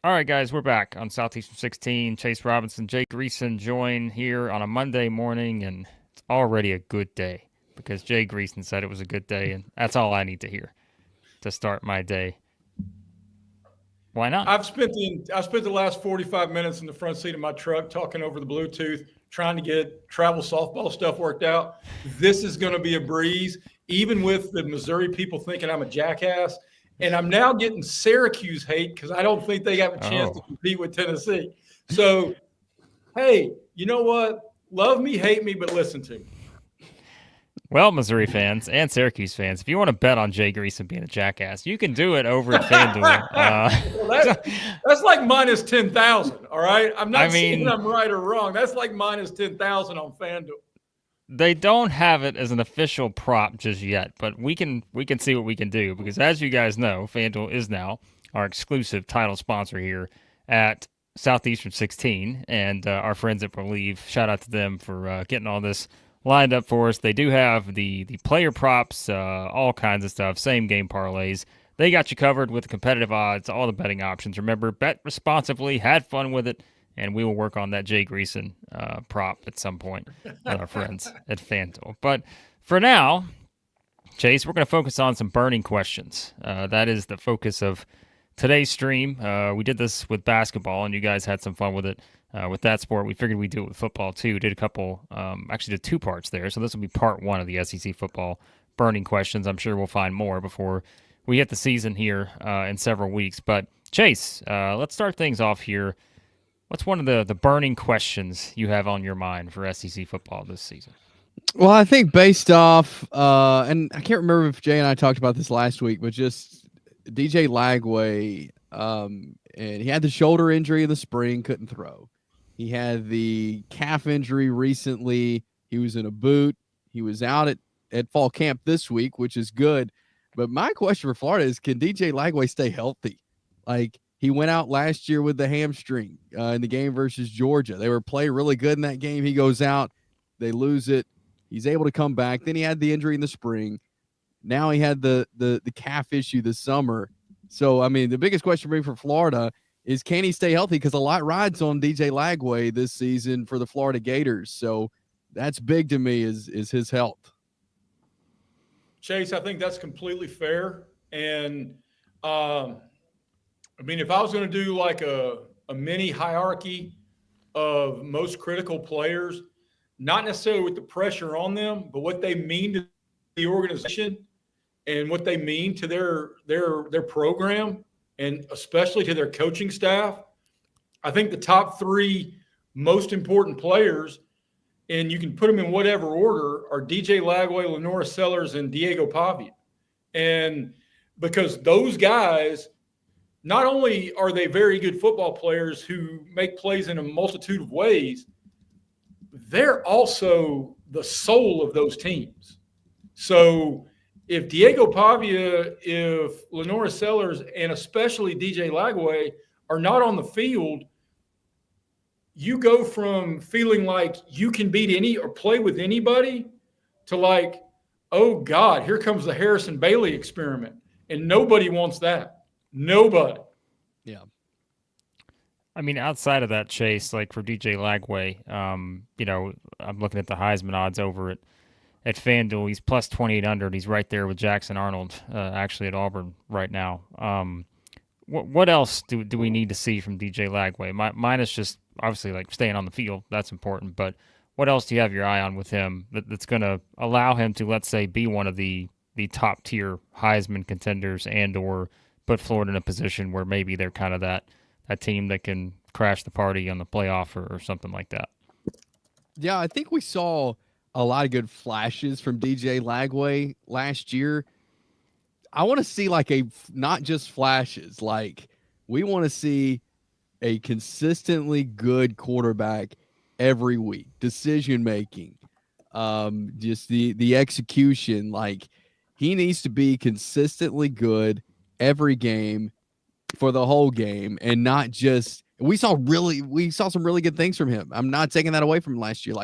All right, guys, we're back on Southeastern 16. Chase Robinson, Jay Greeson join here on a Monday morning, and it's already a good day because Jay Greeson said it was a good day, and that's all I need to hear to start my day. Why not? I've spent the last 45 minutes in the front seat of my truck talking over the Bluetooth, trying to get travel softball stuff worked out. This is going to be a breeze, even with the Missouri people thinking I'm a jackass. And I'm now getting Syracuse hate because I don't think they have a chance to compete with Tennessee. So, hey, you know what? Love me, hate me, but listen to me. Well, Missouri fans and Syracuse fans, if you want to bet on Jay Greeson being a jackass, you can do it over at FanDuel. Well, that's like minus 10,000, all right? I'm not saying I'm right or wrong. That's like minus 10,000 on FanDuel. They don't have it as an official prop just yet, but we can see what we can do because, as you guys know, FanDuel is now our exclusive title sponsor here at Southeastern 16, and our friends at Believe, shout out to them for getting all this lined up for us. They do have the player props, all kinds of stuff, same game parlays. They got you covered with the competitive odds, all the betting options. Remember, bet responsibly, had fun with it, and we will work on that Jay Greeson prop at some point with our friends at FanDuel. But for now, Chase, we're going to focus on some burning questions. That is the focus of today's stream. We did this with basketball, and you guys had some fun with it. With that sport, we figured we'd do it with football too. Did a couple, actually did 2 parts there. So this will be part 1 of the SEC football burning questions. I'm sure we'll find more before we hit the season here in several weeks. But Chase, let's start things off here. What's one of the burning questions you have on your mind for SEC football this season? Well, I think based off, and I can't remember if Jay and I talked about this last week, but just DJ Lagway, and he had the shoulder injury in the spring, couldn't throw. He had the calf injury recently. He was in a boot. He was out at fall camp this week, which is good. But my question for Florida is, can DJ Lagway stay healthy? Like, he went out last year with the hamstring in the game versus Georgia. They were playing really good in that game. He goes out. They lose it. He's able to come back. Then he had the injury in the spring. Now he had the calf issue this summer. So, I mean, the biggest question for me for Florida is, can he stay healthy? Because a lot rides on DJ Lagway this season for the Florida Gators. So that's big to me is his health. Chase, I think that's completely fair. And, I mean, if I was going to do like a mini hierarchy of most critical players, not necessarily with the pressure on them, but what they mean to the organization and what they mean to their program, and especially to their coaching staff, I think the top 3 most important players, and you can put them in whatever order, are DJ Lagway, Lenora Sellers, and Diego Pavia. And because those guys, not only are they very good football players who make plays in a multitude of ways, they're also the soul of those teams. So if Diego Pavia, if Lenora Sellers, and especially DJ Lagway are not on the field, you go from feeling like you can beat any or play with anybody to like, oh God, here comes the Harrison Bailey experiment. And nobody wants that. Nobody. Yeah. I mean, outside of that, Chase, like for DJ Lagway, you know, I'm looking at the Heisman odds over at FanDuel. He's plus 2,800. He's right there with Jackson Arnold, actually at Auburn right now. What else do we need to see from DJ Lagway? Mine is just obviously like staying on the field. That's important. But what else do you have your eye on with him that's going to allow him to, let's say, be one of the top tier Heisman contenders and or put Florida in a position where maybe they're kind of that team that can crash the party on the playoff or something like that? Yeah, I think we saw a lot of good flashes from DJ Lagway last year. I want to see like not just flashes, like we want to see a consistently good quarterback every week, decision making, just the execution. Like he needs to be consistently good every game for the whole game, and not just we saw some really good things from him. I'm not taking that away from last year,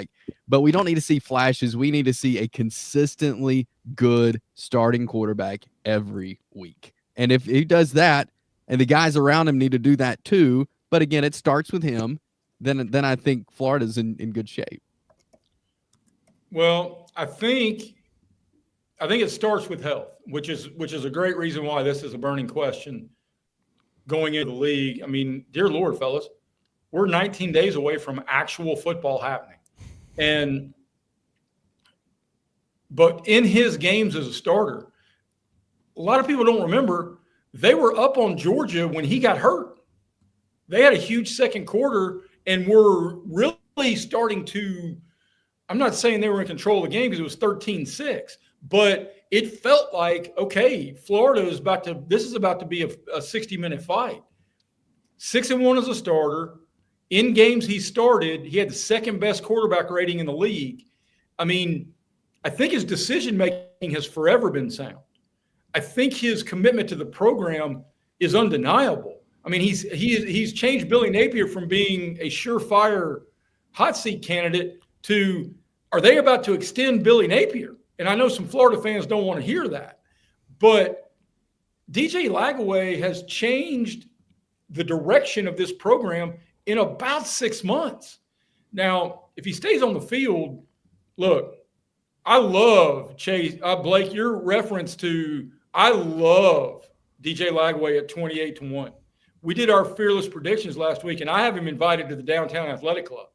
but we don't need to see flashes. We need to see a consistently good starting quarterback every week. And if he does that, and the guys around him need to do that too. But again, it starts with him. Then I think Florida's in good shape. Well, I think it starts with health, which is a great reason why this is a burning question going into the league. I mean, dear Lord, fellas, we're 19 days away from actual football happening. But in his games as a starter, a lot of people don't remember they were up on Georgia when he got hurt. They had a huge second quarter and were really starting to, I'm not saying they were in control of the game because it was 13-6, but it felt like, okay, this is about to be a 60-minute fight. 6-1 as a starter. In games he started, he had the second best quarterback rating in the league. I mean, I think his decision-making has forever been sound. I think his commitment to the program is undeniable. I mean, he's changed Billy Napier from being a surefire hot seat candidate to, are they about to extend Billy Napier? And I know some Florida fans don't want to hear that. But DJ Lagway has changed the direction of this program in about 6 months. Now, if he stays on the field, look, I love Chase. Blake, your reference to, I love DJ Lagway at 28-1. We did our fearless predictions last week, and I have him invited to the Downtown Athletic Club.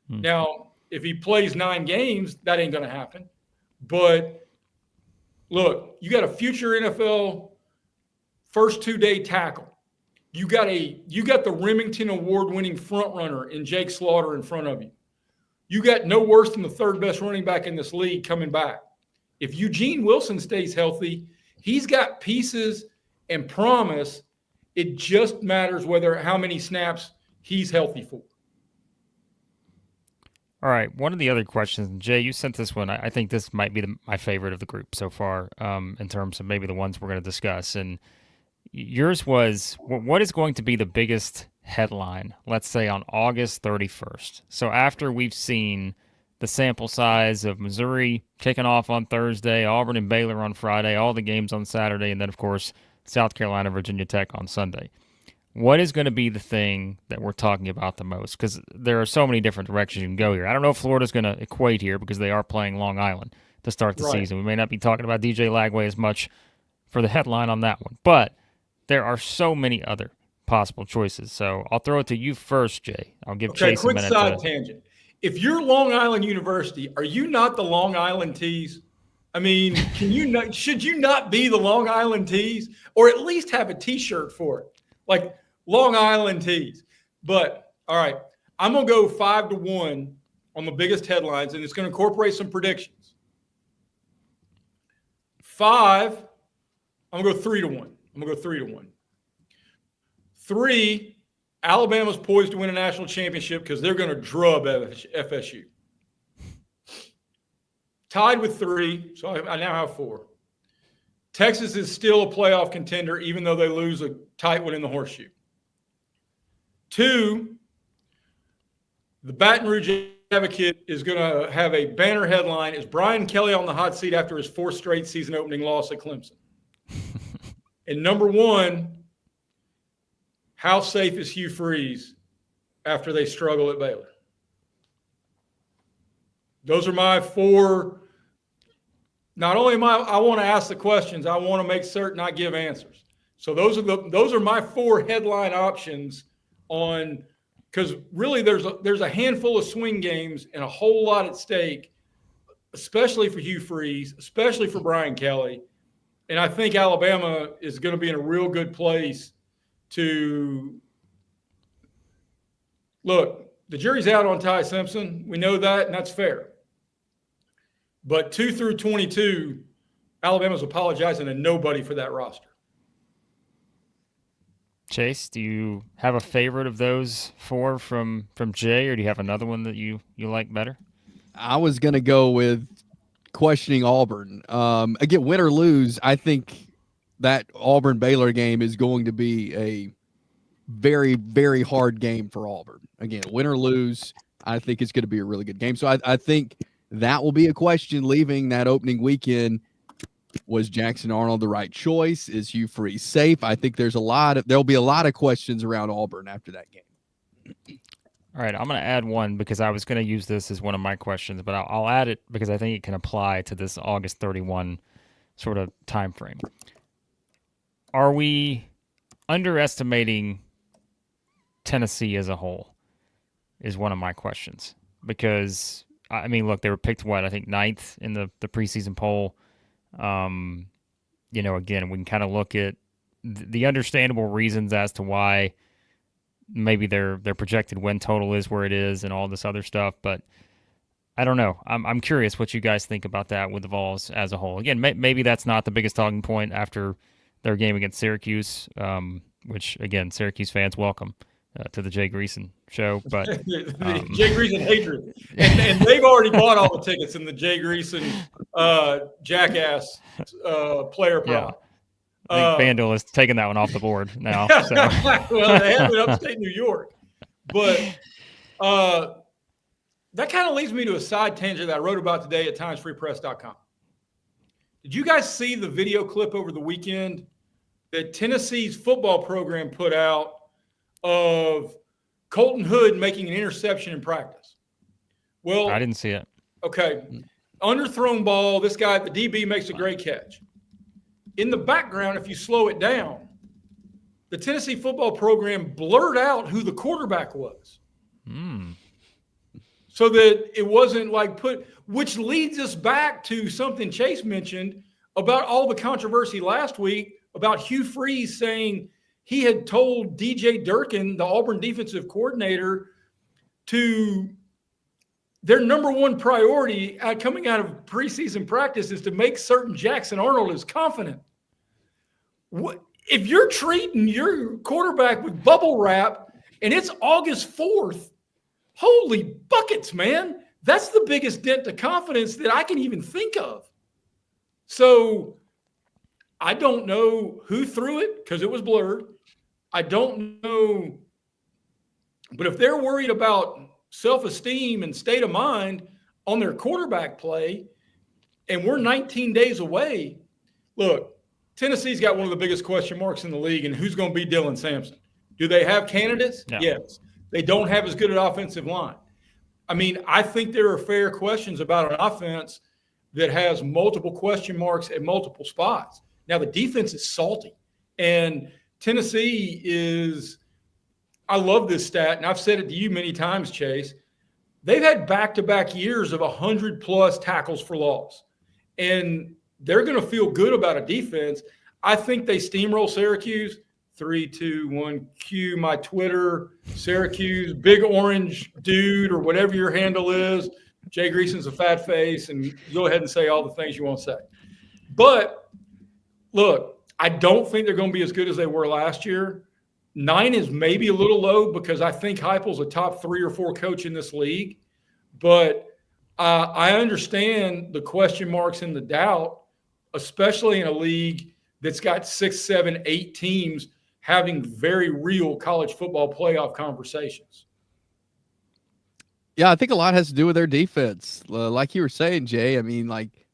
Now, if he plays 9 games, that ain't going to happen. But look, you got a future NFL first 2-day tackle. You got the Remington Award-winning front runner in Jake Slaughter in front of you. You got no worse than the third best running back in this league coming back. If Eugene Wilson stays healthy, he's got pieces and promise. It just matters how many snaps he's healthy for. All right. One of the other questions, and Jay, you sent this one. I think this might be my favorite of the group so far, in terms of maybe the ones we're going to discuss. And yours was, what is going to be the biggest headline, let's say on August 31st? So after we've seen the sample size of Missouri kicking off on Thursday, Auburn and Baylor on Friday, all the games on Saturday, and then, of course, South Carolina, Virginia Tech on Sunday. What is going to be the thing that we're talking about the most? Because there are so many different directions you can go here. I don't know if Florida's going to equate here because they are playing Long Island to start the season. We may not be talking about DJ Lagway as much for the headline on that one. But there are so many other possible choices. So I'll throw it to you first, Jay. I'll give Chase a minute. Quick side tangent. If you're Long Island University, are you not the Long Island Tees? I mean, should you not be the Long Island Tees, or at least have a T-shirt for it, like Long Island Tees? But all right, I'm gonna go 5-1 on the biggest headlines, and it's going to incorporate some predictions. 5. I'm gonna go 3-1. 3. Alabama's poised to win a national championship because they're going to drub FSU. Tied with 3, so I now have 4. Texas is still a playoff contender, even though they lose a tight one in the horseshoe. 2, the Baton Rouge Advocate is going to have a banner headline: is Brian Kelly on the hot seat after his 4th straight season opening loss at Clemson? And number 1, how safe is Hugh Freeze after they struggle at Baylor? Those are my 4. Not only I want to ask the questions, I want to make certain I give answers. So those are my 4 headline options on, because really there's a handful of swing games and a whole lot at stake, especially for Hugh Freeze, especially for Brian Kelly. And I think Alabama is going to be in a real good place to look. The jury's out on Ty Simpson. We know that, and that's fair. But 2 through 22, Alabama's apologizing to nobody for that roster. Chase, do you have a favorite of those 4 from Jay, or do you have another one that you like better? I was going to go with questioning Auburn. Again, win or lose, I think that Auburn-Baylor game is going to be a very, very hard game for Auburn. Again, win or lose, I think it's going to be a really good game. So I think that will be a question leaving that opening weekend. Was Jackson Arnold the right choice? Is Hugh Freeze safe? I think there'll be a lot of questions around Auburn after that game. All right, I'm going to add one because I was going to use this as one of my questions, but I'll add it because I think it can apply to this August 31 sort of time frame. Are we underestimating Tennessee as a whole is one of my questions. Because, I mean, look, they were picked, I think 9th in the preseason poll. Again, we can kind of look at the understandable reasons as to why maybe their projected win total is where it is and all this other stuff, but I don't know. I'm curious what you guys think about that with the Vols as a whole. Again, maybe that's not the biggest talking point after their game against Syracuse, which, again, Syracuse fans, welcome to the Jay Greeson show. But Jay Greeson hatred. And they've already bought all the tickets in the Jay Greeson jackass player prop. I think FanDuel has taken that one off the board now. So. Well, they have in upstate New York. But that kind of leads me to a side tangent that I wrote about today at timesfreepress.com. Did you guys see the video clip over the weekend that Tennessee's football program put out of Colton Hood making an interception in practice? Well, I didn't see it. Okay. Underthrown ball. This guy, the DB, makes a great catch. In the background, if you slow it down, the Tennessee football program blurred out who the quarterback was. So that it wasn't which leads us back to something Chase mentioned about all the controversy last week about Hugh Freeze saying he had told DJ Durkin, the Auburn defensive coordinator, to their number one priority coming out of preseason practice is to make certain Jackson Arnold is confident. If you're treating your quarterback with bubble wrap and it's August 4th, holy buckets, man. That's the biggest dent to confidence that I can even think of. So I don't know who threw it because it was blurred. I don't know. But if they're worried about self-esteem and state of mind on their quarterback play, and we're 19 days away, look, Tennessee's got one of the biggest question marks in the league, and who's going to be Dylan Sampson? Do they have candidates? No. Yes. They don't have as good an offensive line. I mean, I think there are fair questions about an offense that has multiple question marks at multiple spots. Now, the defense is salty, and Tennessee is – I love this stat, and I've said it to you many times, Chase. They've had back-to-back years of 100-plus tackles for loss, and they're going to feel good about a defense. I think they steamroll Syracuse. 3, 2, 1, cue my Twitter, Syracuse, big orange dude or whatever your handle is. Jay Greason's a fat face, and go ahead and say all the things you want to say. But, look, I don't think they're going to be as good as they were last year. 9 is maybe a little low because I think Heupel's a top 3 or 4 coach in this league. But I understand the question marks and the doubt, especially in a league that's got 6, 7, 8 teams having very real college football playoff conversations. Yeah, I think a lot has to do with their defense. Like you were saying, Jay, I mean,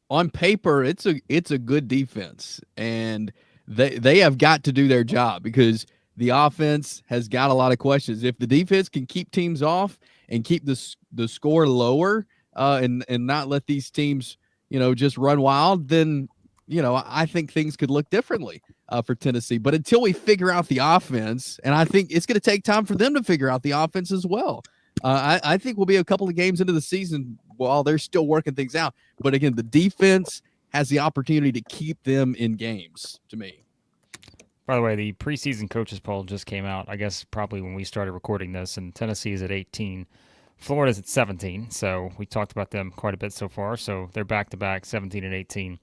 on paper, it's a good defense, and they have got to do their job because the offense has got a lot of questions. If the defense can keep teams off and keep the score lower and not let these teams, just run wild, then I think things could look differently for Tennessee. But until we figure out the offense, and I think it's going to take time for them to figure out the offense as well. I think we'll be a couple of games into the season while they're still working things out. But again, the defense has the opportunity to keep them in games, to me. By the way, the preseason coaches poll just came out, I guess probably when we started recording this, and Tennessee is at 18. Florida's at 17, so we talked about them quite a bit so far. So they're back-to-back, 17 and 18.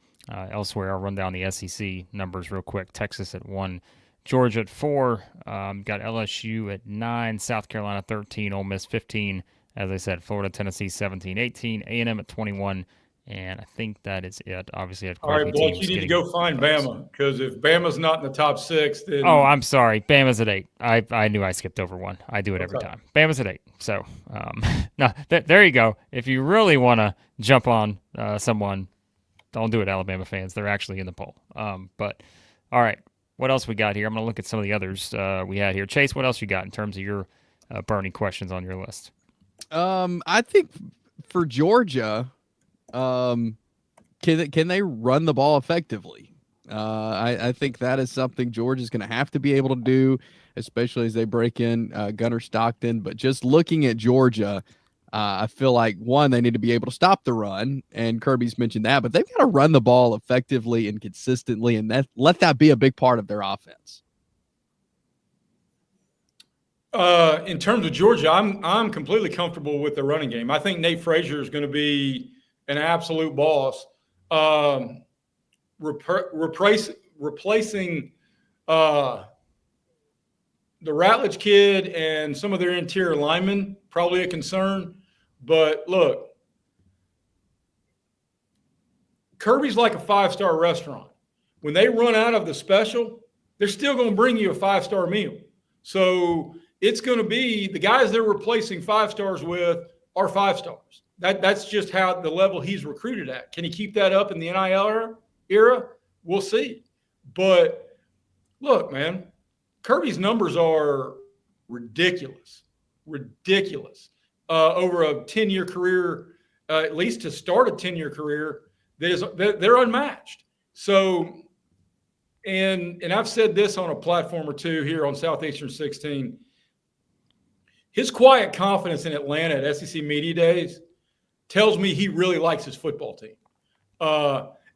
Elsewhere, I'll run down the SEC numbers real quick. Texas at 1, Georgia at 4, got LSU at 9, South Carolina 13, Ole Miss 15. As I said, Florida, Tennessee 17, 18, A&M at 21, and I think that is it. Obviously, all right, Blake, you need to go find Bama because if Bama's not in the top 6, then oh, I'm sorry, Bama's at 8. I knew I skipped over one. I do it every time. Bama's at 8. So, no, there you go. If you really want to jump on someone, Don't do it, Alabama fans. They're actually in the poll. But all right, what else we got here? I'm going to look at some of the others we had here. Chase, what else you got in terms of your burning questions on your list? I think for Georgia, can they run the ball effectively? I think that is something Georgia's going to have to be able to do, especially as they break in Gunnar Stockton. But just looking at Georgia, I feel like, one, they need to be able to stop the run, and Kirby's mentioned that, but they've got to run the ball effectively and consistently, and let that be a big part of their offense. In terms of Georgia, I'm completely comfortable with the running game. I think Nate Frazier is going to be an absolute boss. Replacing the Ratledge kid and some of their interior linemen, probably a concern. But look, Kirby's like a five-star restaurant. When they run out of the special, they're still going to bring you a five-star meal. So it's going to be the guys they're replacing five stars with are five stars. That's just how the level he's recruited at. Can he keep that up in the NIL era? We'll see. But look, man, Kirby's numbers are ridiculous. Over a 10-year career, at least to start a 10-year career, they're unmatched. So, and I've said this on a platform or two here on Southeastern 16. His quiet confidence in Atlanta at SEC Media Days tells me he really likes his football team.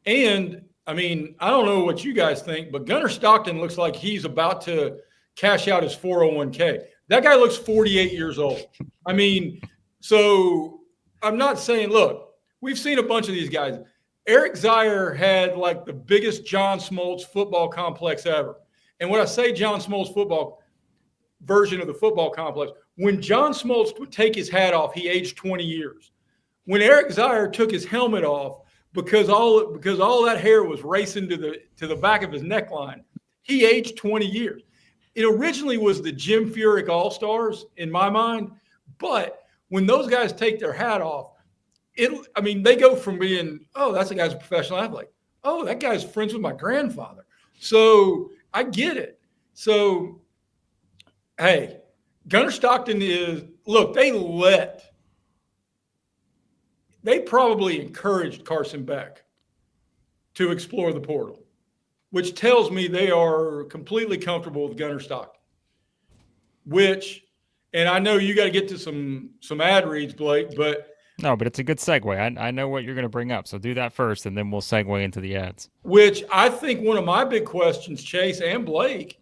And, I mean, I don't know what you guys think, but Gunnar Stockton looks like he's about to cash out his 401k. That guy looks 48 years old. I mean, so I'm not saying, look, we've seen a bunch of these guys. Eric Zier had like the biggest John Smoltz football complex ever. And when I say John Smoltz football version of the football complex, when John Smoltz would take his hat off, he aged 20 years. When Eric Zier took his helmet off because all that hair was racing to the back of his neckline, he aged 20 years. It originally was the Jim Furyk All-Stars in my mind, but when those guys take their hat off, they go from being, oh, that's a guy's a professional athlete. Oh, that guy's friends with my grandfather. So I get it. So, hey, Gunnar Stockton they probably encouraged Carson Beck to explore the portal, which tells me they are completely comfortable with Gunnar Stockton, and I know you got to get to some ad reads, Blake, but it's a good segue. I know what you're going to bring up, so do that first, and then we'll segue into the ads. Which I think one of my big questions, Chase and Blake,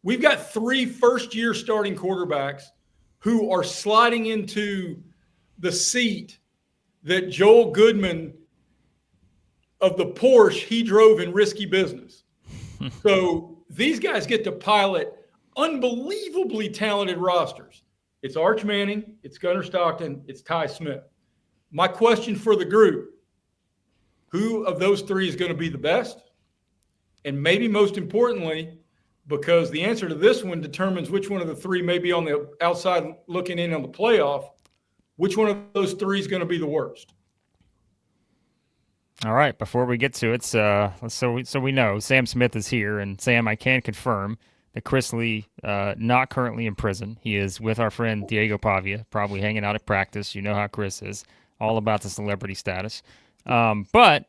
we've got 3 first-year starting quarterbacks who are sliding into the seat that Joel Goodman of the Porsche he drove in Risky Business. So these guys get to pilot unbelievably talented rosters. It's Arch Manning, it's Gunnar Stockton, it's Ty Smith. My question for the group, who of those 3 is going to be the best? And maybe most importantly, because the answer to this one determines which one of the 3 may be on the outside looking in on the playoff, which one of those 3 is going to be the worst? All right, before we get to it, so we know Sam Smith is here, and Sam, I can confirm that Chris Lee not currently in prison. He is with our friend Diego Pavia, probably hanging out at practice. You know how Chris is, all about the celebrity status. But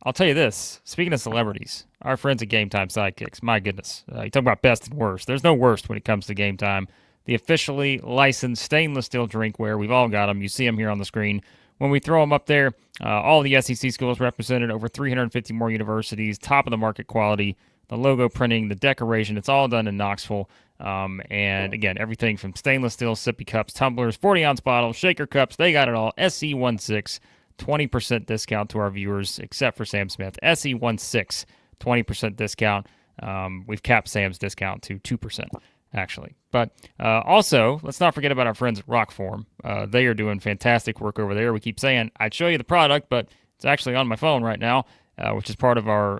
I'll tell you this, speaking of celebrities, our friends at GameTime Sidekicks, my goodness, you talk about best and worst. There's no worst when it comes to Game Time. The officially licensed stainless steel drinkware, we've all got them. You see them here on the screen. When we throw them up there, all the SEC schools represented, over 350 more universities, top of the market quality, the logo printing, the decoration, it's all done in Knoxville. And again, everything from stainless steel sippy cups, tumblers, 40-ounce bottles, shaker cups, they got it all. SE16, 20% discount to our viewers, except for Sam Smith. SE16, 20% discount. We've capped Sam's discount to 2%. Actually. But also, let's not forget about our friends at ROKFORM. They are doing fantastic work over there. We keep saying, I'd show you the product, but it's actually on my phone right now, which is part of our,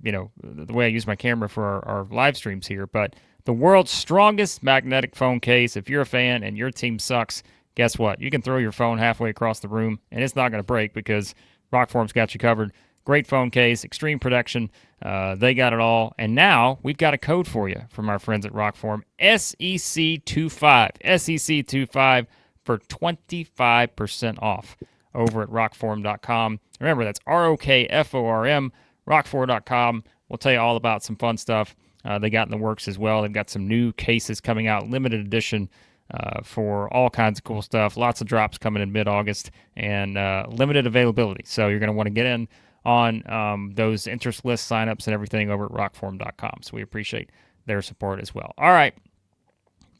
the way I use my camera for our live streams here. But the world's strongest magnetic phone case, if you're a fan and your team sucks, guess what? You can throw your phone halfway across the room, and it's not going to break because ROKFORM's got you covered. Great phone case, extreme protection. They got it all. And now we've got a code for you from our friends at ROKFORM, SEC25. SEC25 for 25% off over at ROKFORM.com. Remember, that's ROKFORM, ROKFOR.com. We'll tell you all about some fun stuff they got in the works as well. They've got some new cases coming out, limited edition, for all kinds of cool stuff. Lots of drops coming in mid-August and limited availability. So you're going to want to get in on those interest list signups and everything over at ROKFORM.com. So we appreciate their support as well. All right,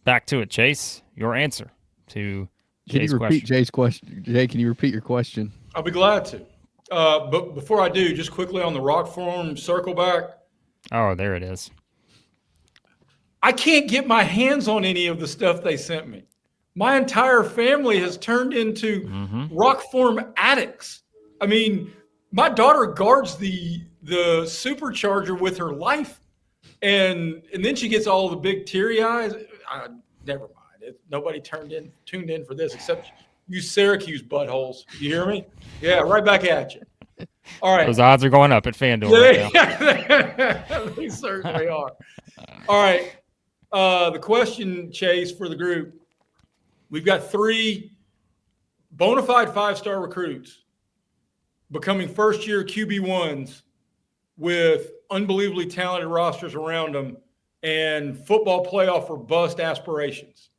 back to it, Chase. Your answer to Jay's question. Can you repeat Jay's question? Jay, can you repeat your question? I'll be glad to. But before I do, just quickly on the ROKFORM circle back. Oh, there it is. I can't get my hands on any of the stuff they sent me. My entire family has turned into ROKFORM addicts. I mean, my daughter guards the supercharger with her life, and then she gets all the big teary eyes. Never mind. Nobody tuned in for this except you Syracuse buttholes. You hear me? Yeah, right back at you. All right. Those odds are going up at FanDuel right now. They certainly are. All right. The question, Chase, for the group, we've got 3 bona fide 5-star recruits becoming first-year QB1s with unbelievably talented rosters around them and football playoff or bust aspirations.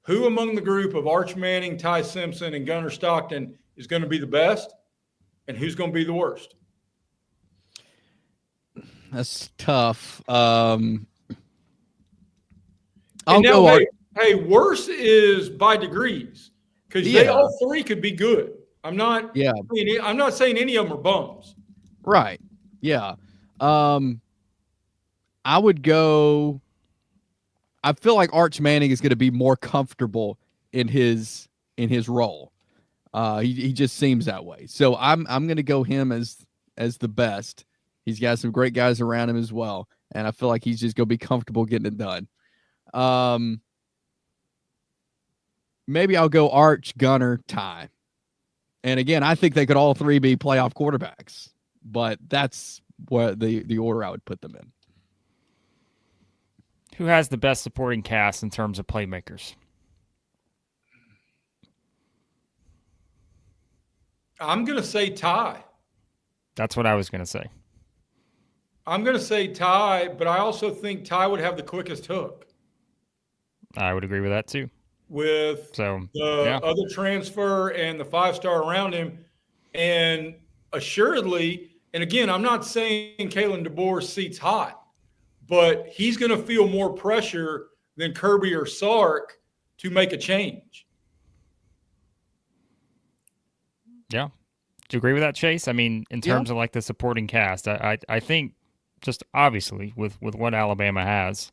Who among the group of Arch Manning, Ty Simpson, and Gunnar Stockton is going to be the best, and who's going to be the worst? That's tough. Hey, worse is by degrees because they all 3 could be good. I'm not saying any of them are bums. Right. Yeah. I would go. I feel like Arch Manning is going to be more comfortable in his role. He just seems that way. So I'm going to go him as the best. He's got some great guys around him as well, and I feel like he's just going to be comfortable getting it done. Maybe I'll go Arch, Gunnar, Ty. And again, I think they could all 3 be playoff quarterbacks, but that's what the order I would put them in. Who has the best supporting cast in terms of playmakers? I'm going to say Ty. That's what I was going to say. I'm going to say Ty, but I also think Ty would have the quickest hook. I would agree with that too. With the other transfer and the 5-star around him. And assuredly, and again, I'm not saying Kalen DeBoer's seat's hot, but he's going to feel more pressure than Kirby or Sark to make a change. Yeah. Do you agree with that, Chase? I mean, in terms of like the supporting cast, I think just obviously with what Alabama has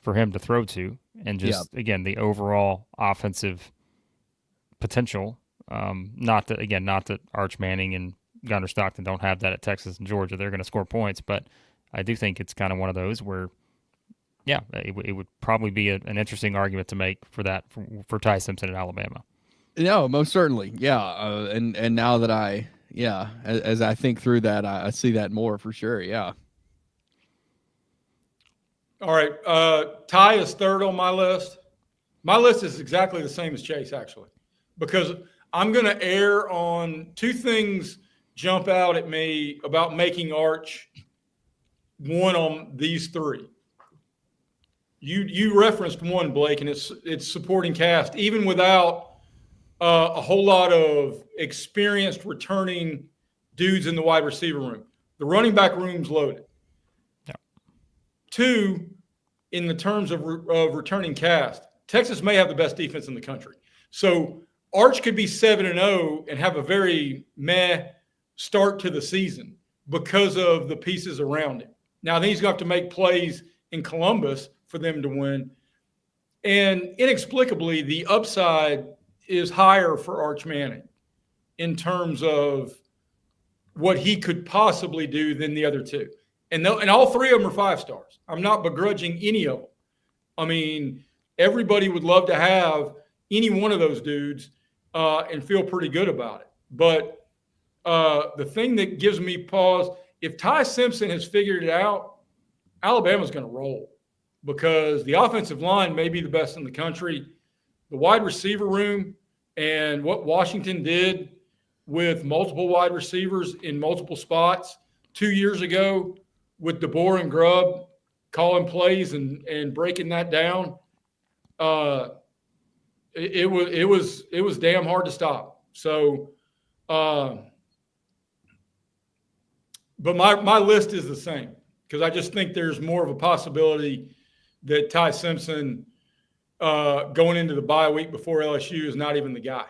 for him to throw to, and just again the overall offensive potential. Not that Arch Manning and Gunnar Stockton don't have that at Texas and Georgia. They're going to score points, but I do think it's kind of one of those where, it would probably be an interesting argument to make for that for Ty Simpson at Alabama. No, most certainly, and now that as I think through that, I see that more for sure. Yeah. All right. Ty is 3rd on my list. My list is exactly the same as Chase, actually, because I'm going to err on 2 things jump out at me about making Arch one on these 3. You referenced one, Blake, and it's supporting cast, even without a whole lot of experienced returning dudes in the wide receiver room. The running back room's loaded. 2, in the terms of returning cast, Texas may have the best defense in the country. So Arch could be 7-0 and have a very meh start to the season because of the pieces around him. Now, then he's going to have to make plays in Columbus for them to win. And inexplicably, the upside is higher for Arch Manning in terms of what he could possibly do than the other 2. And all 3 of them are 5-stars. I'm not begrudging any of them. I mean, everybody would love to have any one of those dudes and feel pretty good about it. But the thing that gives me pause, if Ty Simpson has figured it out, Alabama's going to roll because the offensive line may be the best in the country. The wide receiver room and what Washington did with multiple wide receivers in multiple spots 2 years ago with DeBoer and Grubb calling plays and breaking that down, it was damn hard to stop. So, but my list is the same because I just think there's more of a possibility that Ty Simpson going into the bye week before LSU is not even the guy.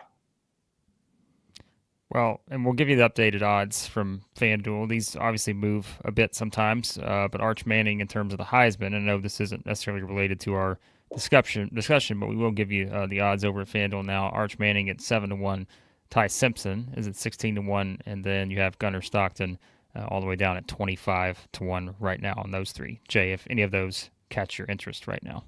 Well, and we'll give you the updated odds from FanDuel. These obviously move a bit sometimes, but Arch Manning in terms of the Heisman, and I know this isn't necessarily related to our discussion, but we will give you the odds over at FanDuel now. Arch Manning at 7-1. Ty Simpson is at 16-1, and then you have Gunnar Stockton all the way down at 25-1 right now on those three. Jay, if any of those catch your interest right now.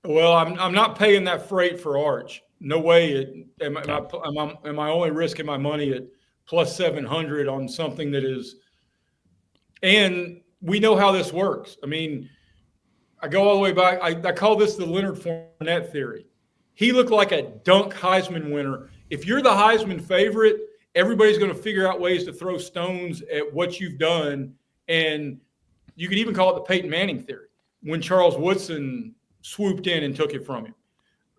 Well, I'm not paying that freight for Arch. No way. Am I only risking my money at plus 700 on something that is – and we know how this works. I mean, I go all the way back. I call this the Leonard Fournette theory. He looked like a dunk Heisman winner. If you're the Heisman favorite, everybody's going to figure out ways to throw stones at what you've done. And you could even call it the Peyton Manning theory when Charles Woodson swooped in and took it from him.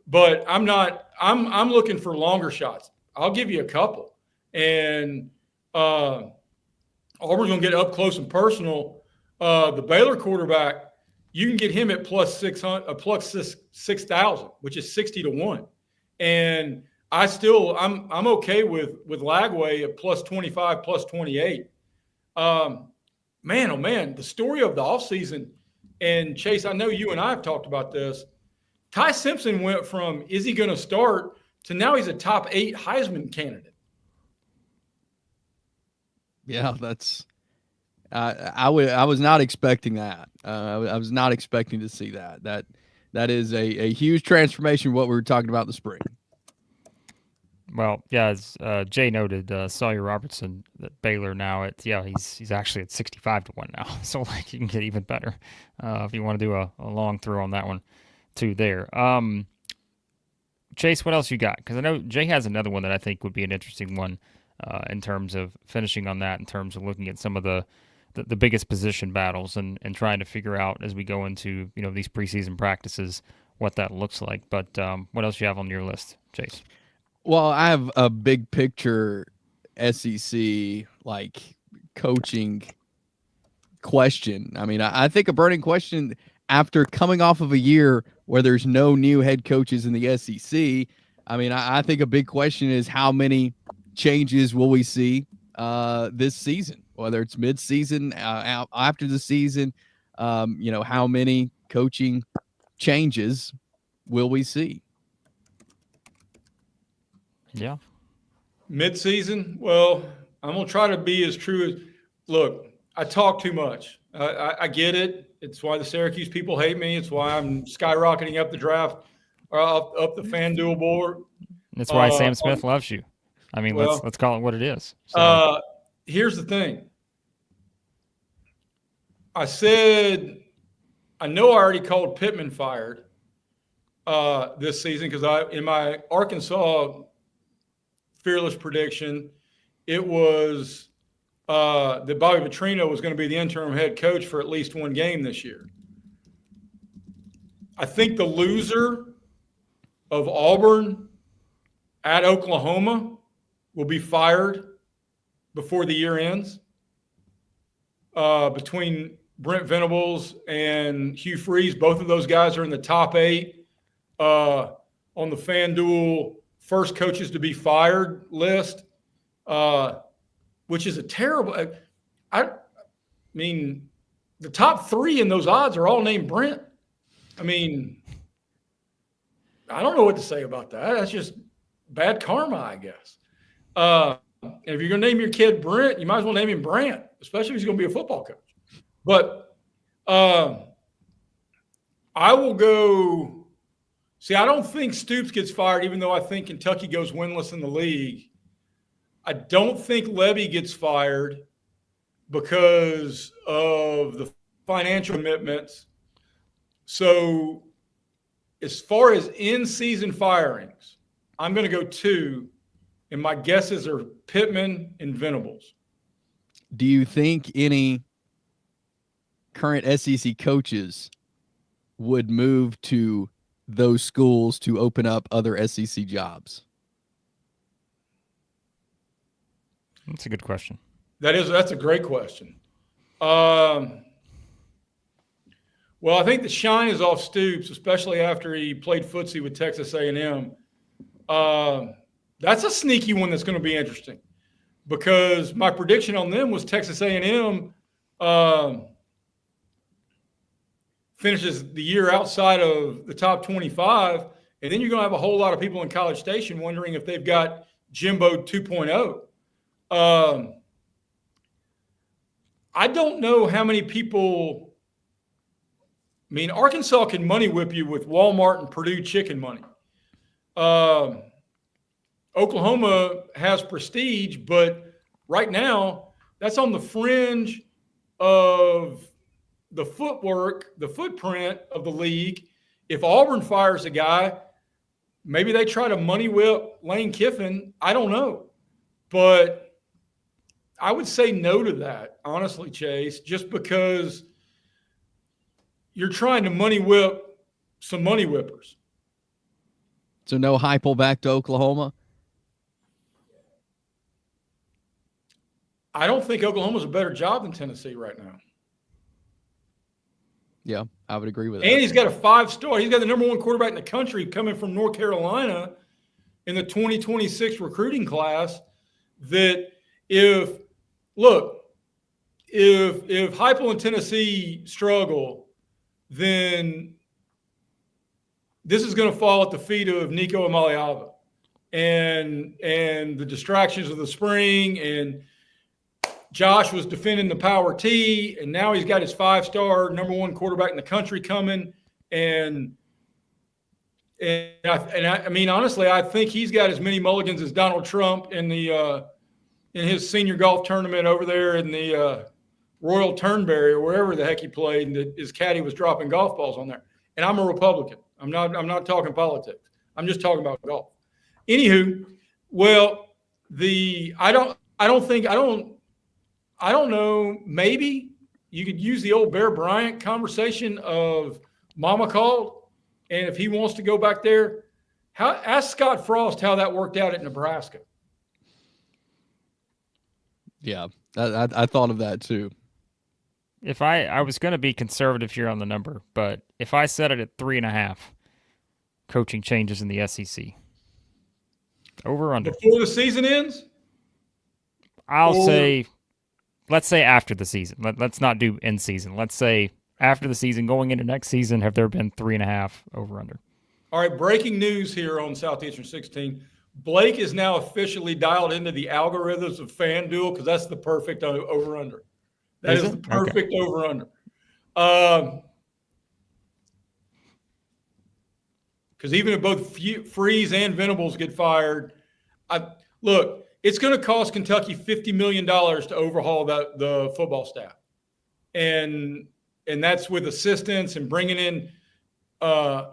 But I'm looking for longer shots. I'll give you a couple. And Auburn's going to get up close and personal. The Baylor quarterback, you can get him at plus 6,000, which is 60-1. And I'm okay with Lagway at plus 25, plus 28. Man, oh man, the story of the offseason, and Chase, I know you and I have talked about this. Ty Simpson went from is he going to start to now he's a top 8 Heisman candidate. Yeah, that's I was not expecting that. I was not expecting to see that. That is a huge transformation. What we were talking about in the spring. Well, yeah, as Jay noted, Sawyer Robertson at Baylor now he's actually at 65-1 now. So like you can get even better if you want to do a long throw on that one too there. Chase, what else you got? Because I know Jay has another one that I think would be an interesting one in terms of finishing on that, in terms of looking at some of the biggest position battles and trying to figure out as we go into these preseason practices what that looks like. But what else you have on your list, Chase? Well, I have a big picture SEC like coaching question. I mean, I think a burning question after coming off of a year where there's no new head coaches in the SEC. I mean, I think a big question is how many changes will we see this season, whether it's mid-season, after the season, how many coaching changes will we see? Yeah. Mid-season, well, I'm going to try to be as true as – look, I talk too much. I get it. It's why the Syracuse people hate me. It's why I'm skyrocketing up the draft, up the FanDuel board. That's why Sam Smith loves you. I mean, let's call it what it is. So. Here's the thing. I said I know I already called Pittman fired this season because in my Arkansas fearless prediction, it was that Bobby Petrino was going to be the interim head coach for at least one game this year. I think the loser of Auburn at Oklahoma will be fired before the year ends. Between Brent Venables and Hugh Freeze, both of those guys are in the top 8 on the FanDuel first coaches to be fired list, which is a terrible – I mean, the top 3 in those odds are all named Brent. I mean, I don't know what to say about that. That's just bad karma, I guess. If you're going to name your kid Brent, you might as well name him Brant, especially if he's going to be a football coach. But I will go – see, I don't think Stoops gets fired, even though I think Kentucky goes winless in the league. I don't think Levy gets fired because of the financial commitments. So as far as in-season firings, I'm going to go 2, and my guesses are Pittman and Venables. Do you think any current SEC coaches would move to those schools to open up other SEC jobs? That's a good question. That's a great question. Well, I think the shine is off Stoops, especially after he played footsie with Texas A&M. That's a sneaky one that's going to be interesting, because my prediction on them was Texas A&M finishes the year outside of the top 25, and then you're going to have a whole lot of people in College Station wondering if they've got Jimbo 2.0. I don't know how many people. I mean, Arkansas can money whip you with Walmart and Purdue chicken money. Oklahoma has prestige, but right now that's on the fringe of the footprint of the league. If Auburn fires a guy, maybe they try to money whip Lane Kiffin. I don't know. But I would say no to that, honestly, Chase, just because you're trying to money whip some money whippers. So no Heupel back to Oklahoma? I don't think Oklahoma's a better job than Tennessee right now. Yeah, I would agree with that. And he's got a 5-star. He's got the number 1 quarterback in the country coming from North Carolina in the 2026 recruiting class. That if Heupel and Tennessee struggle, then this is going to fall at the feet of Nico Amaliava and the distractions of the spring. And Josh was defending the power T, and now he's got his 5-star number 1 quarterback in the country coming. And I mean, honestly, I think he's got as many mulligans as Donald Trump in his senior golf tournament over there in the Royal Turnberry or wherever the heck he played, and his caddy was dropping golf balls on there. And I'm a Republican. I'm not talking politics. I'm just talking about golf. Anywho, well, I don't know. Maybe you could use the old Bear Bryant conversation of Mama called, and if he wants to go back there, ask Scott Frost how that worked out at Nebraska. Yeah, I thought of that too. If I was going to be conservative here on the number, but if I set it at 3.5, coaching changes in the SEC, over or under? Before the season ends? Let's say after the season. Let's not do in season. Let's say after the season, going into next season, have there been 3.5 over under? All right, breaking news here on Southeastern 16. Blake is now officially dialed into the algorithms of FanDuel because that's the perfect over-under. That is the perfect over-under. Because even if both Freeze and Venables get fired, look, it's going to cost Kentucky $50 million to overhaul the football staff. And that's with assistants and bringing in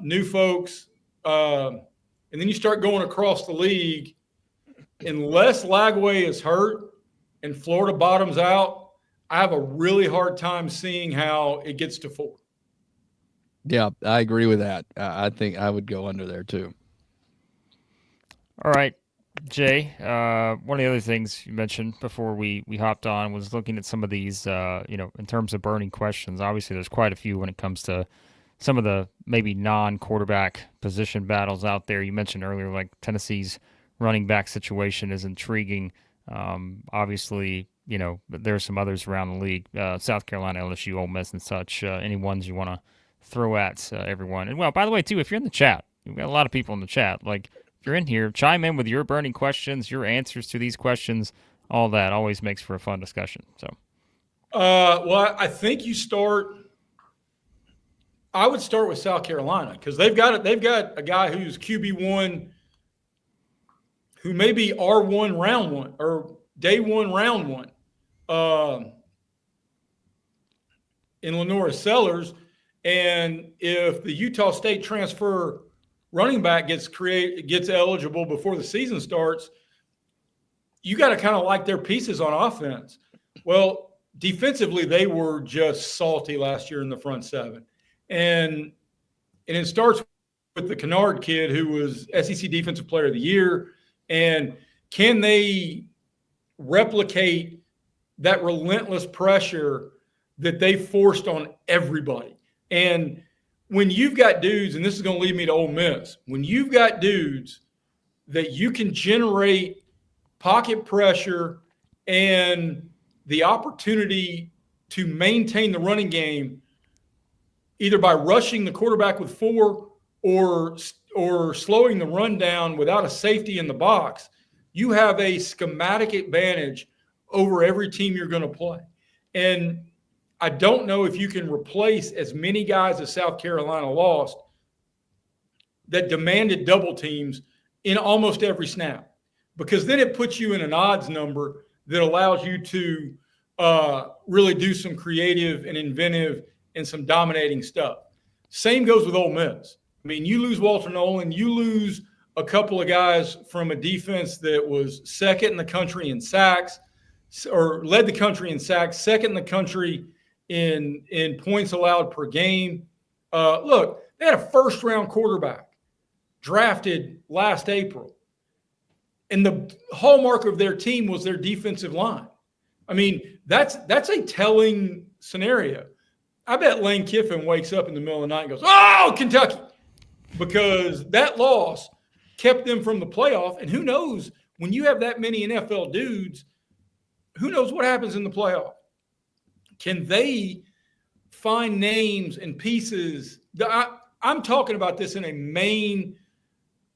new folks. And then you start going across the league. Unless Lagway is hurt and Florida bottoms out, I have a really hard time seeing how it gets to 4. Yeah, I agree with that. I think I would go under there too. All right, Jay. One of the other things you mentioned before we hopped on was looking at some of these, in terms of burning questions. Obviously, there's quite a few when it comes to some of the maybe non-quarterback position battles out there. You mentioned earlier, like Tennessee's running back situation is intriguing. Obviously, there's some others around the league, South Carolina, LSU, Ole Miss, and such. Any ones you want to throw at everyone? And, well, by the way, too, if you're in the chat, we've got a lot of people in the chat. Like, if you're in here, chime in with your burning questions, your answers to these questions. All that always makes for a fun discussion. So, well, I think I would start with South Carolina because they've got a guy who's QB1 who may be R1 round one or day one round one in Lenora Sellers. And if the Utah State transfer running back gets eligible before the season starts, you got to kind of like their pieces on offense. Well, defensively, they were just salty last year in the front seven. And it starts with the Kennard kid, who was SEC Defensive Player of the Year. And can they replicate that relentless pressure that they forced on everybody? And when you've got dudes, and this is going to lead me to Ole Miss, when you've got dudes that you can generate pocket pressure and the opportunity to maintain the running game either by rushing the quarterback with 4 or slowing the run down without a safety in the box, you have a schematic advantage over every team you're going to play. And I don't know if you can replace as many guys as South Carolina lost that demanded double teams in almost every snap, because then it puts you in an odds number that allows you to really do some creative and inventive and some dominating stuff. Same goes with Ole Miss. I mean, you lose Walter Nolan, you lose a couple of guys from a defense that was second in the country in sacks, or led the country in sacks, second in the country in points allowed per game. Look, they had a first-round quarterback drafted last April, and the hallmark of their team was their defensive line. I mean, that's a telling scenario. I bet Lane Kiffin wakes up in the middle of the night and goes, "Oh, Kentucky," because that loss kept them from the playoff. And who knows, when you have that many NFL dudes, who knows what happens in the playoff? Can they find names and pieces? I'm talking about this in a main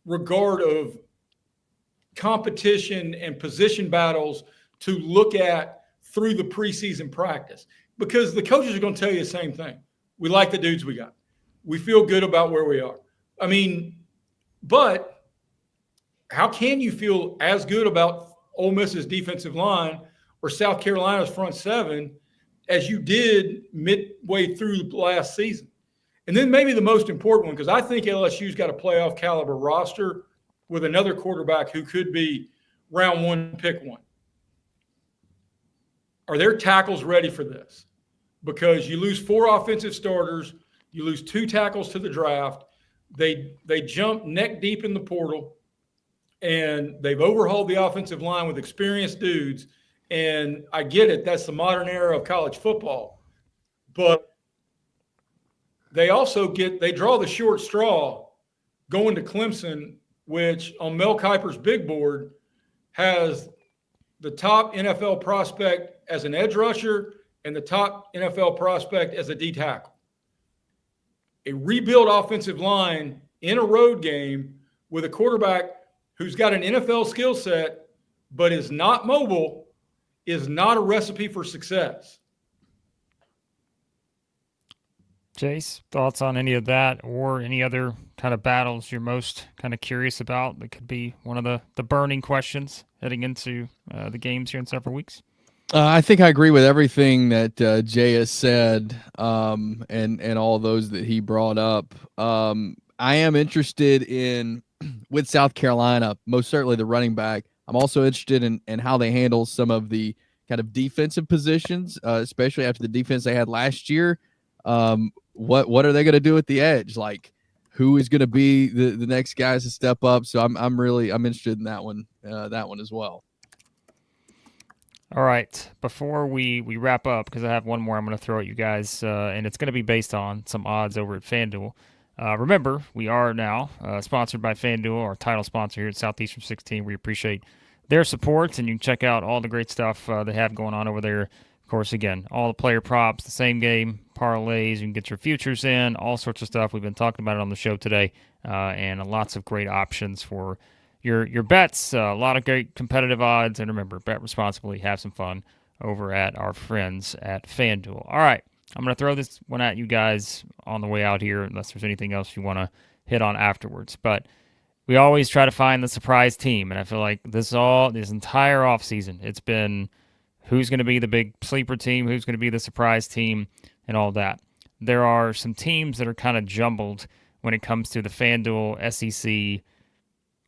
regard of competition and position battles to look at through the preseason practice, because the coaches are going to tell you the same thing. We like the dudes we got. We feel good about where we are. I mean, but how can you feel as good about Ole Miss's defensive line or South Carolina's front seven as you did midway through the last season? And then maybe the most important one, because I think LSU's got a playoff caliber roster with another quarterback who could be round one, pick one. Are their tackles ready for this? Because you lose 4 offensive starters, you lose 2 tackles to the draft. They jump neck deep in the portal, and they've overhauled the offensive line with experienced dudes. And I get it, that's the modern era of college football. But they also draw the short straw going to Clemson, which on Mel Kiper's big board has the top NFL prospect as an edge rusher and the top NFL prospect as a D tackle. A rebuilt offensive line in a road game with a quarterback who's got an NFL skill set but is not mobile is not a recipe for success. Jace, thoughts on any of that or any other kind of battles you're most kind of curious about that could be one of the burning questions heading into the games here in several weeks? I think I agree with everything that Jay has said, and all those that he brought up. I am interested in, with South Carolina, most certainly the running back. I'm also interested in how they handle some of the kind of defensive positions, especially after the defense they had last year. What are they going to do at the edge? Like, who is going to be the next guys to step up? So I'm interested in that one as well. All right, before we wrap up, because I have one more I'm going to throw at you guys, and it's going to be based on some odds over at FanDuel. Remember, we are now sponsored by FanDuel, our title sponsor here at Southeastern 16. We appreciate their support, and you can check out all the great stuff they have going on over there. Of course, again, all the player props, the same game, parlays, you can get your futures in, all sorts of stuff. We've been talking about it on the show today, and lots of great options for your bets, a lot of great competitive odds, and remember, bet responsibly, have some fun over at our friends at FanDuel. All right, I'm going to throw this one at you guys on the way out here, unless there's anything else you want to hit on afterwards. But we always try to find the surprise team, and I feel like this entire offseason, it's been who's going to be the big sleeper team, who's going to be the surprise team, and all that. There are some teams that are kind of jumbled when it comes to the FanDuel SEC.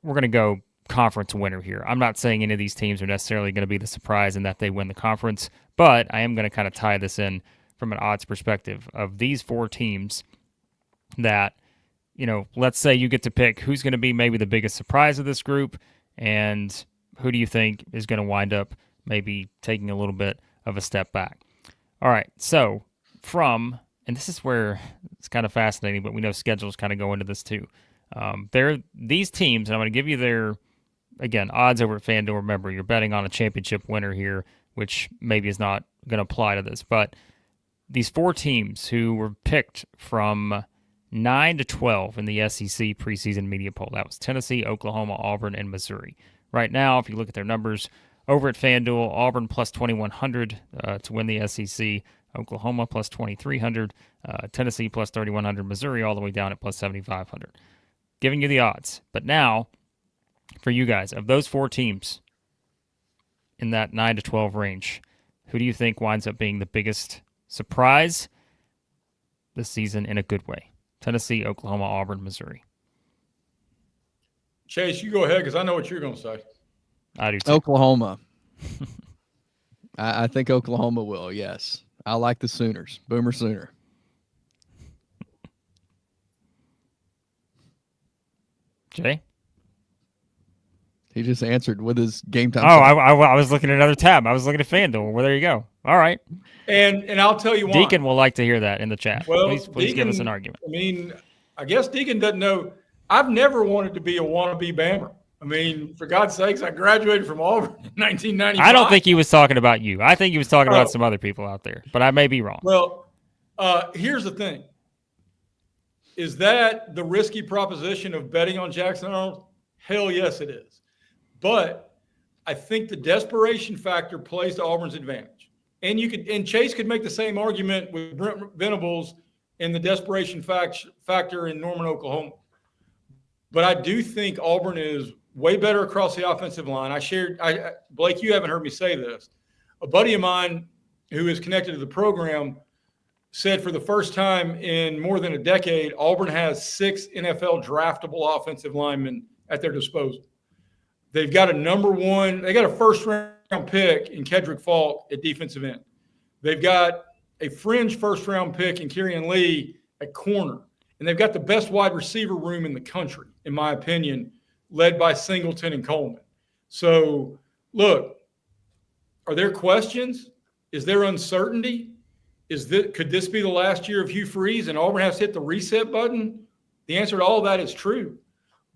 We're going to go conference winner here. I'm not saying any of these teams are necessarily going to be the surprise and that they win the conference, but I am going to kind of tie this in from an odds perspective of these 4 teams that, let's say you get to pick who's going to be maybe the biggest surprise of this group, and who do you think is going to wind up maybe taking a little bit of a step back. All right, so and this is where it's kind of fascinating, but we know schedules kind of go into this too. These teams, and I'm going to give you their, again, odds over at FanDuel. Remember, you're betting on a championship winner here, which maybe is not going to apply to this, but these 4 teams who were picked from 9 to 12 in the SEC preseason media poll. That was Tennessee, Oklahoma, Auburn, and Missouri. Right now, if you look at their numbers over at FanDuel, Auburn plus 2,100 to win the SEC, Oklahoma plus 2,300, Tennessee plus 3,100, Missouri all the way down at plus 7,500. Giving you the odds. But now, for you guys, of those 4 teams in that 9 to 12 range, who do you think winds up being the biggest surprise this season in a good way? Tennessee, Oklahoma, Auburn, Missouri. Chase, you go ahead because I know what you're going to say. I do too. Oklahoma. I think Oklahoma will, yes. I like the Sooners. Boomer Sooner. Jay? He just answered with his game time. Oh, I was looking at another tab. I was looking at FanDuel. Well, there you go. All right. And I'll tell you why. Deacon will like to hear that in the chat. Well, please Deacon, give us an argument. I mean, I guess Deacon doesn't know. I've never wanted to be a wannabe Bammer. I mean, for God's sakes, I graduated from Auburn in 1995. I don't think he was talking about you. I think he was talking about some other people out there, but I may be wrong. Well, here's the thing. Is that the risky proposition of betting on Jackson Arnold? Hell yes, it is. But I think the desperation factor plays to Auburn's advantage. And Chase could make the same argument with Brent Venables in the desperation factor in Norman, Oklahoma. But I do think Auburn is way better across the offensive line. Blake, you haven't heard me say this. A buddy of mine who is connected to the program said for the first time in more than a decade, Auburn has 6 NFL draftable offensive linemen at their disposal. They've got a first-round pick in Kedrick Falk at defensive end. They've got a fringe first-round pick in Kerrion Lee at corner. And they've got the best wide receiver room in the country, in my opinion, led by Singleton and Coleman. So, look, are there questions? Is there uncertainty? Could this be the last year of Hugh Freeze and Auburn has to hit the reset button? The answer to all that is true.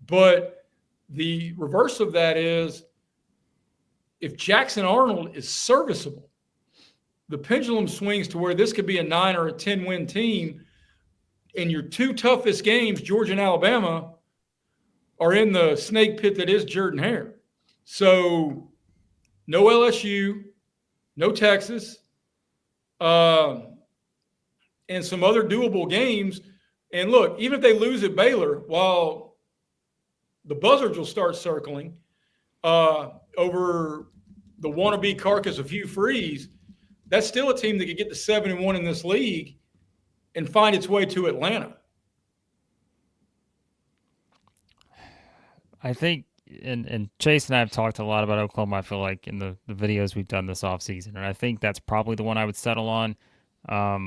But the reverse of that is if Jackson Arnold is serviceable, the pendulum swings to where this could be a 9 or a 10-win team, and your 2 toughest games, Georgia and Alabama, are in the snake pit that is Jordan-Hare. So no LSU, no Texas, and some other doable games. And look, even if they lose at Baylor, while the buzzards will start circling over the wannabe carcass of Hugh Freeze, that's still a team that could get to 7-1 in this league and find its way to Atlanta. I think, and Chase and I have talked a lot about Oklahoma, I feel like, in the videos we've done this offseason. And I think that's probably the one I would settle on. I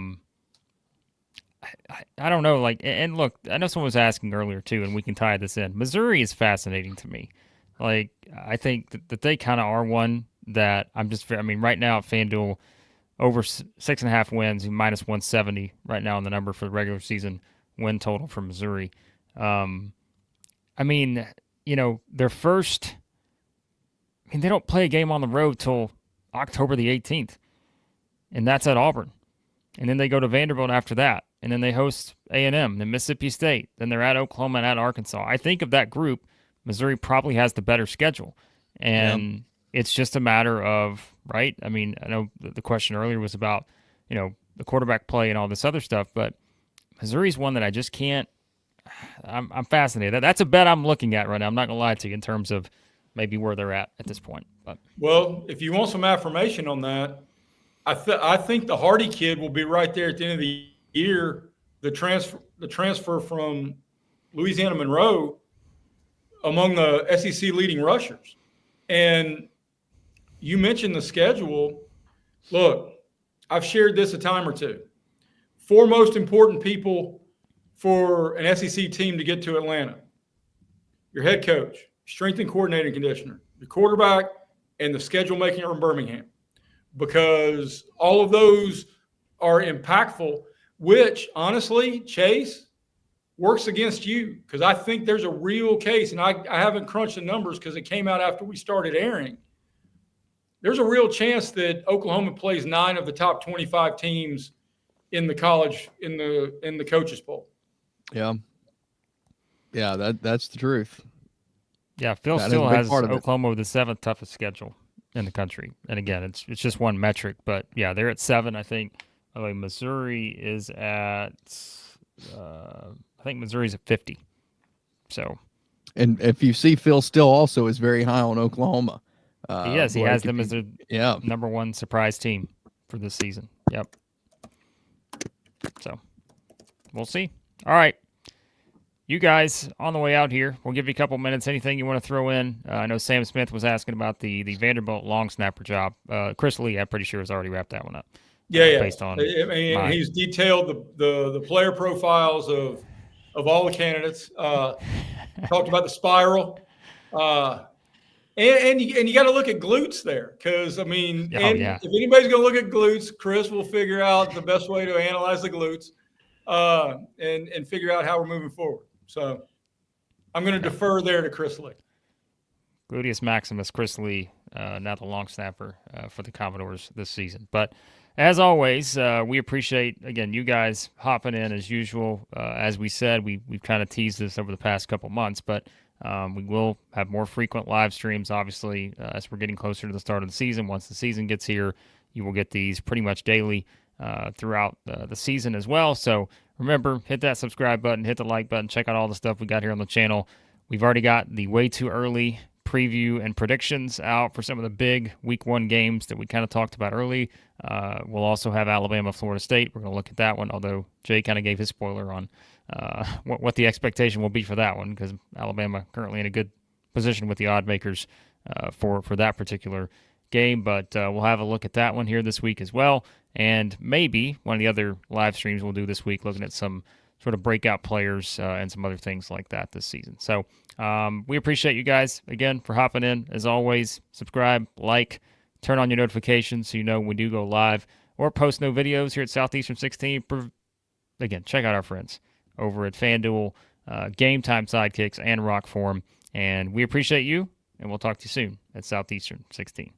don't know. And look, I know someone was asking earlier, too, and we can tie this in. Missouri is fascinating to me. I think that they kind of are one that right now at FanDuel, over 6.5 wins, minus 170 right now on the number for the regular season win total for Missouri. Their first, they don't play a game on the road till October the 18th, and that's at Auburn. And then they go to Vanderbilt after that, and then they host A&M, then Mississippi State, then they're at Oklahoma and at Arkansas. I think of that group, Missouri probably has the better schedule, and it's just a matter of, right? I mean, I know the question earlier was about, the quarterback play and all this other stuff, but Missouri's one that I I'm fascinated. That's a bet I'm looking at right now. I'm not gonna lie to you in terms of maybe where they're at this point. But Well, if you want some affirmation on that, I think the Hardy kid will be right there at the end of the year. The transfer from Louisiana Monroe among the SEC leading rushers. And you mentioned the schedule. Look, I've shared this a time or two. 4 most important people for an SEC team to get to Atlanta: your head coach, strength and coordinating conditioner, your quarterback, and the schedule maker from Birmingham, because all of those are impactful, which honestly, Chase, works against you, because I think there's a real case, and I haven't crunched the numbers because it came out after we started airing. There's a real chance that Oklahoma plays 9 of the top 25 teams in the college in the coaches poll. Yeah, that's the truth. yeah, Phil That is still a big has part of it. Oklahoma with the 7th toughest schedule in the country. And again, it's just one metric, but yeah, they're at 7. I think. By the way, Missouri is at. I think Missouri's at 50. So And if you see, Phil still also is very high on Oklahoma. he has Blake, them as their yeah. number 1 surprise team for this season. Yep. So we'll see. All right. You guys on the way out here, we'll give you a couple minutes. Anything you want to throw in? I know Sam Smith was asking about the Vanderbilt long snapper job. Chris Lee, I'm pretty sure, has already wrapped that one up. Yeah. Based on he's detailed the player profiles of all the candidates. Talked about the spiral, and you got to look at glutes there, because I mean, if anybody's going to look at glutes, Chris will figure out the best way to analyze the glutes, and figure out how we're moving forward. So I'm going to defer there to Chris Lee. Gluteus Maximus, Chris Lee, now the long snapper for the Commodores this season. But as always, we appreciate, again, you guys hopping in as usual. As we said, we've kind of teased this over the past couple months, but we will have more frequent live streams, obviously, as we're getting closer to the start of the season. Once the season gets here, you will get these pretty much daily throughout the season as well. So remember, hit that subscribe button, hit the like button, check out all the stuff we got here on the channel. We've already got the way too early preview and predictions out for some of the big week 1 games that we kind of talked about early. We'll also have Alabama, Florida State. We're going to look at that one, although Jay kind of gave his spoiler on what the expectation will be for that one, because Alabama currently in a good position with the odd makers for that particular game. But we'll have a look at that one here this week as well. And maybe one of the other live streams we'll do this week, looking at some sort of breakout players and some other things like that this season. So we appreciate you guys, again, for hopping in. As always, subscribe, like, turn on your notifications so you know when we do go live or post no videos here at Southeastern 16. Again, check out our friends over at FanDuel, Game Time Sidekicks, and ROKFORM. And we appreciate you, and we'll talk to you soon at Southeastern 16.